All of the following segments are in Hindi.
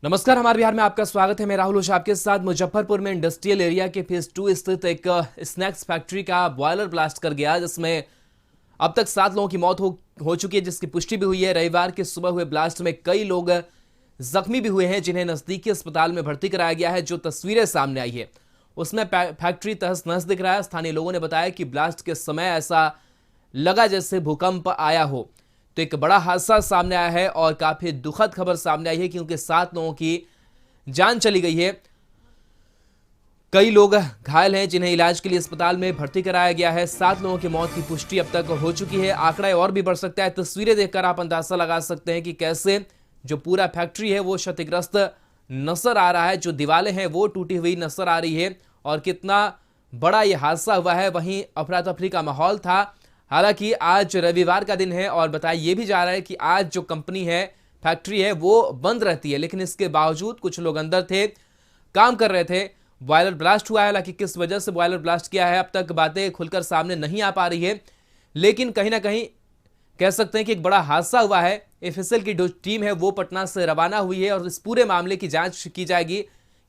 नमस्कार, हमारे बिहार में आपका स्वागत है। मैं राहुल ओझा आपके साथ। मुजफ्फरपुर में इंडस्ट्रियल एरिया के फेज 2 स्थित एक स्नैक्स फैक्ट्री का बॉयलर ब्लास्ट कर गया, जिसमें अब तक 7 लोगों की मौत हो चुकी है, जिसकी पुष्टि भी हुई है। रविवार के सुबह हुए ब्लास्ट में कई लोग जख्मी भी हुए हैं, जिन्हें नजदीकी अस्पताल में भर्ती कराया गया है। जो तस्वीरें सामने आई है उसमें फैक्ट्री तहस नहस दिख रहा है। स्थानीय लोगों ने बताया कि ब्लास्ट के समय ऐसा लगा जैसे भूकंप आया हो। तो एक बड़ा हादसा सामने आया है और काफी दुखद खबर सामने आई है, क्योंकि 7 लोगों की जान चली गई है। कई लोग घायल हैं, जिन्हें इलाज के लिए अस्पताल में भर्ती कराया गया है। 7 लोगों की मौत की पुष्टि अब तक हो चुकी है। आंकड़ा और भी बढ़ सकता है। तस्वीरें देखकर आप अंदाजा लगा सकते हैं कि कैसे जो पूरा फैक्ट्री है वो क्षतिग्रस्त नजर आ रहा है। जो दीवारें हैं वो टूटी हुई नजर आ रही है और कितना बड़ा यह हादसा हुआ है। वहीं अफरा तफरी का माहौल था। हालांकि आज रविवार का दिन है और बताया यह भी जा रहा है कि आज जो कंपनी है, फैक्ट्री है, वो बंद रहती है, लेकिन इसके बावजूद कुछ लोग अंदर थे, काम कर रहे थे। बॉयलर ब्लास्ट हुआ है। हालांकि किस वजह से बॉयलर ब्लास्ट किया है अब तक बातें खुलकर सामने नहीं आ पा रही है, लेकिन कहीं ना कहीं कह सकते हैं कि एक बड़ा हादसा हुआ है। एफएसएल की जो टीम है वो पटना से रवाना हुई है और इस पूरे मामले की जांच की जाएगी,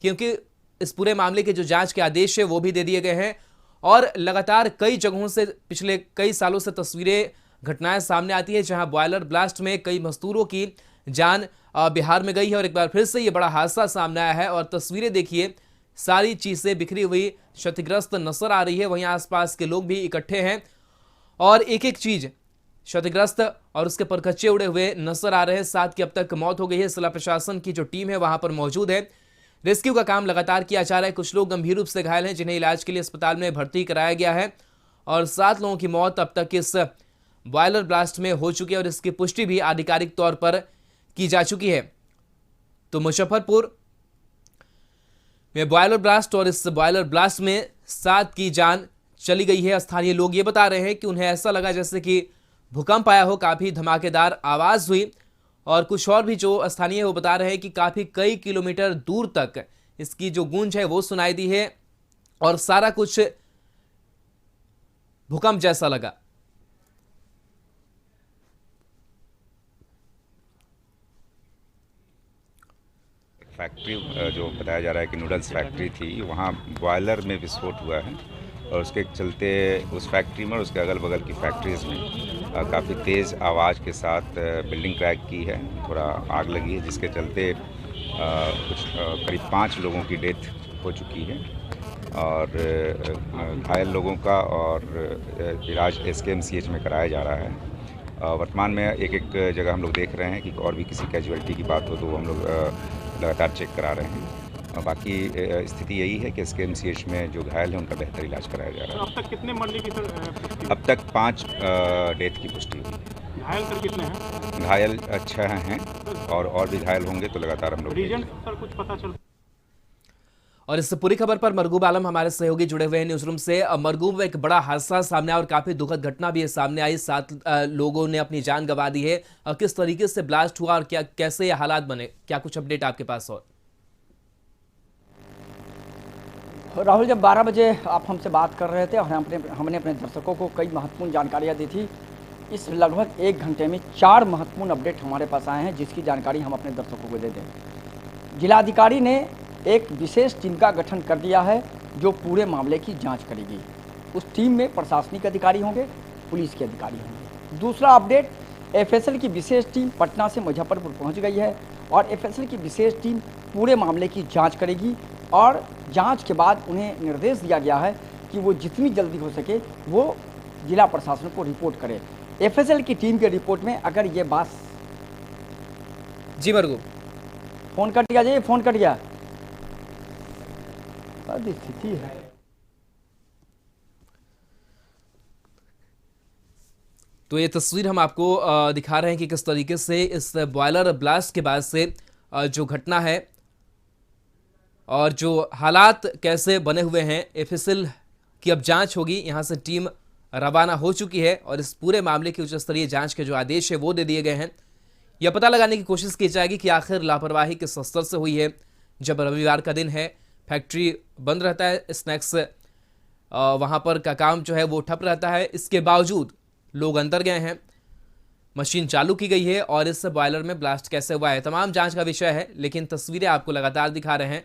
क्योंकि इस पूरे मामले के जो जांच के आदेश है वो भी दे दिए गए हैं। और लगातार कई जगहों से पिछले कई सालों से तस्वीरें, घटनाएं सामने आती है जहां बॉयलर ब्लास्ट में कई मजदूरों की जान बिहार में गई है और एक बार फिर से ये बड़ा हादसा सामने आया है। और तस्वीरें देखिए, सारी चीजें बिखरी हुई, क्षतिग्रस्त नजर आ रही है। वहीं आसपास के लोग भी इकट्ठे हैं और एक एक चीज क्षतिग्रस्त और उसके परखच्चे उड़े हुए नजर आ रहे हैं। 7 की अब तक मौत हो गई है। जिला प्रशासन की जो टीम है वहां पर मौजूद है। रेस्क्यू का काम लगातार किया जा रहा है। कुछ लोग गंभीर रूप से घायल हैं, जिन्हें इलाज के लिए अस्पताल में भर्ती कराया गया है। और 7 लोगों की मौत अब तक इस बॉयलर ब्लास्ट में हो चुकी है और इसकी पुष्टि भी आधिकारिक तौर पर की जा चुकी है। तो मुजफ्फरपुर में बॉयलर ब्लास्ट और इस बॉयलर ब्लास्ट में 7 की जान चली गई है। स्थानीय लोग ये बता रहे हैं कि उन्हें ऐसा लगा जैसे कि भूकंप आया हो। काफी धमाकेदार आवाज हुई और कुछ और भी जो स्थानीय वो बता रहे हैं कि काफी कई किलोमीटर दूर तक इसकी जो गूंज है वो सुनाई दी है और सारा कुछ भूकंप जैसा लगा। फैक्ट्री जो बताया जा रहा है कि नूडल्स फैक्ट्री थी, वहाँ बॉयलर में विस्फोट हुआ है और उसके चलते उस फैक्ट्री में और उसके अगल बगल की फैक्ट्रीज़ में काफ़ी तेज़ आवाज़ के साथ बिल्डिंग क्रैक की है, थोड़ा आग लगी है, जिसके चलते कुछ करीब 5 लोगों की डेथ हो चुकी है और घायल लोगों का और इलाज SKMCH में कराया जा रहा है। वर्तमान में एक एक जगह हम लोग देख रहे हैं कि और भी किसी कैजुअलिटी की बात हो तो वो हम लोग लगातार चेक करा रहे हैं। बाकी स्थिति यही है कि SKMCH में जो घायल हैं उनका बेहतर इलाज कराया जा रहा है। अब तक कितने मरने की पुष्टि? अब तक 5 डेथ की पुष्टि हुई है। घायल सर कितने हैं? घायल 6 हैं और भी घायल होंगे तो लगातार हम लोग रीजन सर कुछ पता चल? और इस पूरी खबर पर मरगूब आलम हमारे सहयोगी जुड़े हुए हैं न्यूज रूम से। मरगूब, एक बड़ा हादसा सामने आया और काफी दुखद घटना भी सामने आई। 7 लोगों ने अपनी जान गंवा दी है। किस तरीके से ब्लास्ट हुआ और क्या कैसे ये हालात बने, क्या कुछ अपडेट आपके पास? और राहुल, जब 12 बजे आप हमसे बात कर रहे थे और हमने अपने दर्शकों को कई महत्वपूर्ण जानकारियां दी थी। इस लगभग 1 घंटे में 4 महत्वपूर्ण अपडेट हमारे पास आए हैं, जिसकी जानकारी हम अपने दर्शकों को दे दें। जिलाधिकारी ने एक विशेष टीम का गठन कर दिया है जो पूरे मामले की जांच करेगी। उस टीम में प्रशासनिक अधिकारी होंगे, पुलिस के अधिकारी होंगे। दूसरा अपडेट, एफएसएल की विशेष टीम पटना से मुजफ्फरपुर पहुंच गई है और एफएसएल की विशेष टीम पूरे मामले की जांच करेगी और जांच के बाद उन्हें निर्देश दिया गया है कि वो जितनी जल्दी हो सके वो जिला प्रशासन को रिपोर्ट करे। एफएसएल की टीम के रिपोर्ट में अगर ये बात जी मरगूब, फोन कट गया जी, फोन कट गया, स्थिति है। तो ये तस्वीर हम आपको दिखा रहे हैं कि किस तरीके से इस बॉयलर ब्लास्ट के बाद से जो घटना है और जो हालात कैसे बने हुए हैं। एफएसएल की अब जांच होगी। यहां से टीम रवाना हो चुकी है और इस पूरे मामले की उच्च स्तरीय जांच के जो आदेश है वो दे दिए गए हैं। यह पता लगाने की कोशिश की जाएगी कि आखिर लापरवाही किस स्तर से हुई है। जब रविवार का दिन है, फैक्ट्री बंद रहता है, स्नैक्स वहाँ पर का काम जो है वो ठप रहता है, इसके बावजूद लोग अंदर गए हैं। मशीन चालू की गई है और इस बॉयलर में ब्लास्ट कैसे हुआ है तमाम जांच का विषय है। लेकिन तस्वीरें आपको लगातार दिखा रहे हैं,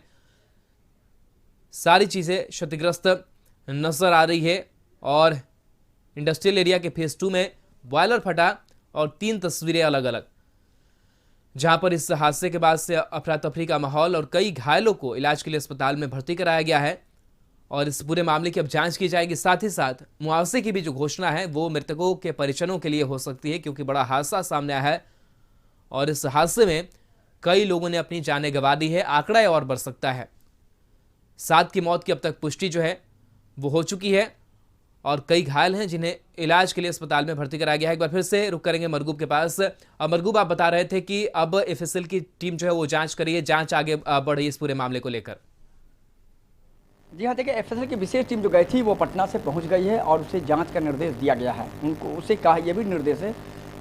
सारी चीज़ें क्षतिग्रस्त नजर आ रही है और इंडस्ट्रियल एरिया के फेज 2 में बॉयलर फटा और 3 तस्वीरें अलग अलग, जहां पर इस हादसे के बाद से अफरा तफरी का माहौल और कई घायलों को इलाज के लिए अस्पताल में भर्ती कराया गया है और इस पूरे मामले की अब जांच की जाएगी। साथ ही साथ मुआवजे की भी जो घोषणा है वो मृतकों के परिजनों के लिए हो सकती है, क्योंकि बड़ा हादसा सामने आया है और इस हादसे में कई लोगों ने अपनी जानें गंवा दी है। आंकड़ा और बढ़ सकता है। 7 की मौत की अब तक पुष्टि जो है वो हो चुकी है और कई घायल हैं जिन्हें इलाज के लिए अस्पताल में भर्ती कराया गया है। एक बार फिर से रुक करेंगे मरगूब के पास। मरगूब, आप बता रहे थे कि अब एफएसएल की टीम जो है वो जांच कर रही है, जांच आगे बढ़ रही है इस पूरे मामले को लेकर। जी हाँ, देखिए एफएसएल की विशेष टीम जो गई थी वो पटना से पहुंच गई है और उसे जांच का निर्देश दिया गया है। उनको उसे कहा यह भी निर्देश है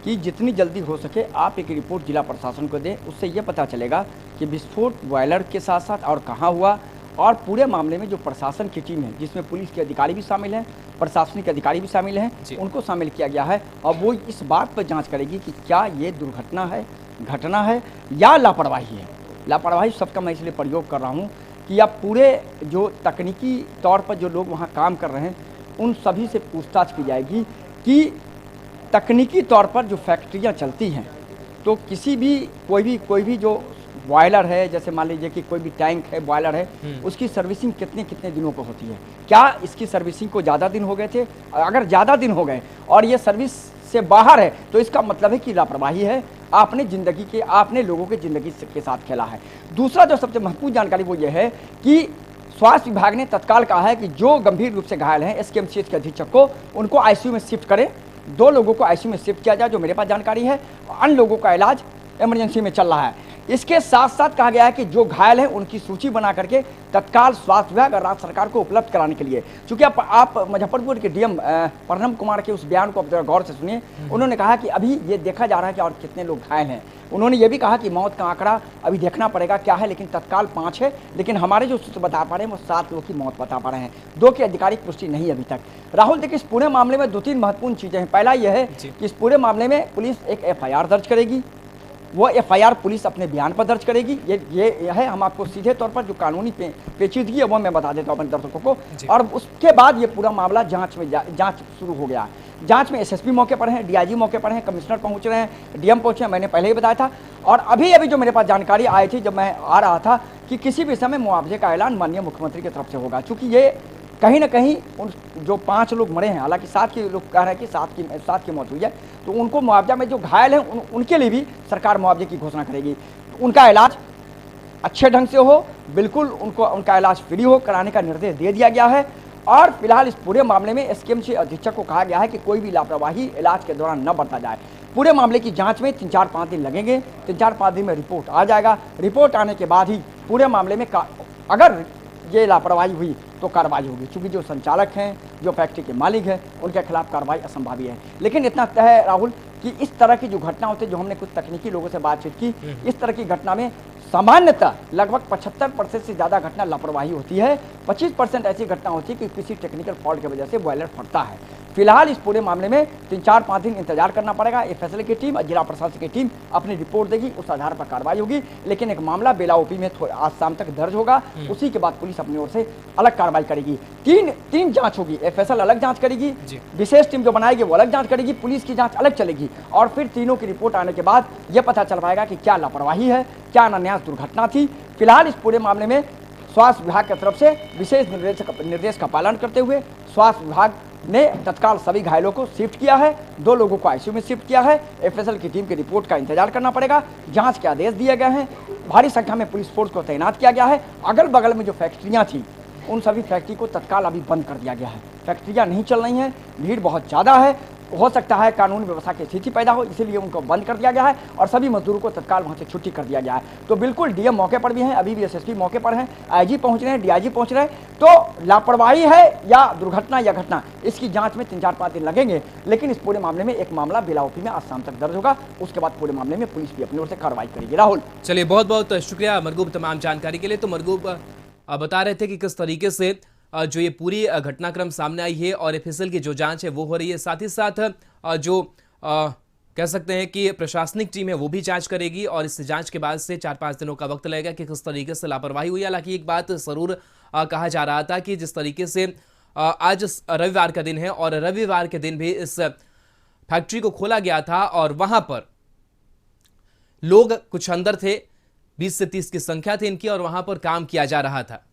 कि जितनी जल्दी हो सके आप एक रिपोर्ट जिला प्रशासन को दें। उससे यह पता चलेगा कि विस्फोट बॉयलर के साथ साथ और कहाँ हुआ और पूरे मामले में जो प्रशासन की टीम है, जिसमें पुलिस के अधिकारी भी शामिल हैं, प्रशासनिक अधिकारी भी शामिल हैं, उनको शामिल किया गया है। और वो इस बात पर जाँच करेगी कि क्या ये दुर्घटना है, घटना है या लापरवाही है। लापरवाही शब्द का मैं इसलिए प्रयोग कर रहा हूँ कि अब पूरे जो तकनीकी तौर पर जो लोग वहाँ काम कर रहे हैं उन सभी से पूछताछ की जाएगी कि तकनीकी तौर पर जो फैक्ट्रियाँ चलती हैं तो किसी भी कोई भी जो बॉयलर है, जैसे मान लीजिए कि कोई भी टैंक है, बॉयलर है, उसकी सर्विसिंग कितने कितने दिनों को होती है। क्या इसकी सर्विसिंग को ज़्यादा दिन हो गए थे? अगर ज़्यादा दिन हो गए और ये सर्विस से बाहर है तो इसका मतलब है कि लापरवाही है, आपने लोगों की ज़िंदगी के साथ खेला है। दूसरा जो सबसे महत्वपूर्ण जानकारी वो ये है कि स्वास्थ्य विभाग ने तत्काल कहा है कि जो गंभीर रूप से घायल हैं एसकेएमसीएच के अधीक्षक को उनको आईसीयू में शिफ्ट करें। 2 लोगों को आईसीयू में शिफ्ट किया जाए जो मेरे पास जानकारी है, अन्य लोगों का इलाज इमरजेंसी में चल रहा है। इसके साथ साथ कहा गया है कि जो घायल हैं उनकी सूची बना करके तत्काल स्वास्थ्य विभाग और राज्य सरकार को उपलब्ध कराने के लिए, क्योंकि आप मुजफ्फरपुर के डीएम परनम कुमार के उस बयान को गौर से सुनिए। उन्होंने कहा कि अभी ये देखा जा रहा है कि और कितने लोग घायल हैं। उन्होंने ये भी कहा कि मौत का आंकड़ा अभी देखना पड़ेगा क्या है, लेकिन तत्काल 5 है, लेकिन हमारे जो सूत्र बता पा रहे हैं वो 7 लोगों की मौत बता पा रहे हैं। 2 की आधिकारिक पुष्टि नहीं अभी तक। राहुल, देखिए इस पूरे मामले में 2-3 महत्वपूर्ण चीज़ें हैं। पहला यह है कि इस पूरे मामले में पुलिस एक एफआईआर दर्ज करेगी। वो एफआईआर पुलिस अपने बयान पर दर्ज करेगी। ये है, हम आपको सीधे तौर पर जो कानूनी पेचीदगी है वो मैं बता देता हूँ अपने दर्शकों को। और उसके बाद ये पूरा मामला जांच शुरू हो गया। जांच में एसएसपी मौके पर हैं, डीआईजी मौके पर हैं, कमिश्नर पहुंच रहे हैं, डीएम पहुंचे हैं, मैंने पहले ही बताया था। और अभी जो मेरे पास जानकारी आई थी जब मैं आ रहा था कि किसी भी समय मुआवजे का ऐलान माननीय मुख्यमंत्री की तरफ से होगा, चूँकि ये कहीं ना कहीं उन जो 5 लोग मरे हैं, हालांकि 7 के लोग कह रहे हैं कि 7 की मौत हुई है, तो उनको मुआवजा में जो घायल हैं उनके लिए भी सरकार मुआवजे की घोषणा करेगी। उनका इलाज अच्छे ढंग से हो, बिल्कुल उनका इलाज फ्री हो, कराने का निर्देश दे दिया गया है। और फिलहाल इस पूरे मामले में एसकेएमसी अधीक्षक को कहा गया है कि कोई भी लापरवाही इलाज के दौरान न बरता जाए। पूरे मामले की जांच में 3-4-5 दिन लगेंगे। 3-4-5 दिन में रिपोर्ट आ जाएगा। रिपोर्ट आने के बाद ही पूरे मामले में अगर ये लापरवाही हुई तो कार्रवाई होगी, क्योंकि जो संचालक हैं, जो फैक्ट्री के मालिक हैं, उनके खिलाफ कार्रवाई असंभावी है। लेकिन इतना तय है राहुल कि इस तरह की जो घटना होती है, जो हमने कुछ तकनीकी लोगों से बातचीत की, इस तरह की घटना में सामान्यतः लगभग 75% से ज़्यादा घटना लापरवाही होती है। 25% ऐसी घटना होती है कि किसी टेक्निकल फॉल्ट की वजह से बॉयलर फटता है। फिलहाल इस पूरे मामले में 3-4-5 दिन इंतजार करना पड़ेगा। एफएसएल की टीम और जिला प्रशासन की टीम अपनी रिपोर्ट देगी, उस आधार पर कार्रवाई होगी। लेकिन एक मामला बेला ओपी में आज शाम तक दर्ज होगा, उसी के बाद पुलिस अपनी ओर से अलग कार्रवाई करेगी। तीन जांच होगी। एफएसएल अलग जांच करेगी, विशेष टीम जो बनाएगी वो अलग जांच करेगी, पुलिस की जांच अलग चलेगी। और फिर तीनों की रिपोर्ट आने के बाद यह पता चल पाएगा कि क्या लापरवाही है, क्या अनान्यास दुर्घटना थी। फिलहाल इस पूरे मामले में स्वास्थ्य विभाग की तरफ से विशेष निर्देश का पालन करते हुए स्वास्थ्य विभाग ने तत्काल सभी घायलों को शिफ्ट किया है। 2 लोगों को आईसीयू में शिफ्ट किया है। एफएसएल की टीम की रिपोर्ट का इंतजार करना पड़ेगा। जांच के आदेश दिए गए हैं। भारी संख्या में पुलिस फोर्स को तैनात किया गया है। अगल बगल में जो फैक्ट्रियां थी उन सभी फैक्ट्री को तत्काल अभी बंद कर दिया गया है। फैक्ट्रियां नहीं चल रही हैं, भीड़ बहुत ज़्यादा है, हो सकता है कानून व्यवस्था की स्थिति पैदा हो, इसीलिए उनको बंद कर दिया गया है और सभी मजदूरों को तत्काल वहां से छुट्टी कर दिया गया है। तो बिल्कुल डीएम मौके पर भी हैं, अभी भी एसएसपी मौके पर हैं, आईजी पहुंच रहे हैं, डीआईजी पहुंच रहे हैं। तो लापरवाही है या दुर्घटना या घटना, इसकी जांच में 3-4-5 दिन लगेंगे। लेकिन इस पूरे मामले में एक मामला बेला ओपी में आज शाम तक दर्ज होगा। उसके बाद पूरे मामले में पुलिस भी अपनी ओर से कार्रवाई करेगी। राहुल, चलिए, बहुत बहुत शुक्रिया मरगूब तमाम जानकारी के लिए। तो मरगूब बता रहे थे कि किस तरीके से जो ये पूरी घटनाक्रम सामने आई है और एफएसएल की जो जांच है वो हो रही है। साथ ही साथ जो कह सकते हैं कि प्रशासनिक टीम है वो भी जांच करेगी और इस जांच के बाद से 4-5 दिनों का वक्त लगेगा कि किस तरीके से लापरवाही हुई। हालांकि एक बात जरूर कहा जा रहा था कि जिस तरीके से आज रविवार का दिन है और रविवार के दिन भी इस फैक्ट्री को खोला गया था और वहां पर लोग कुछ अंदर थे, 20 से 30 की संख्या थी इनकी और वहां पर काम किया जा रहा था।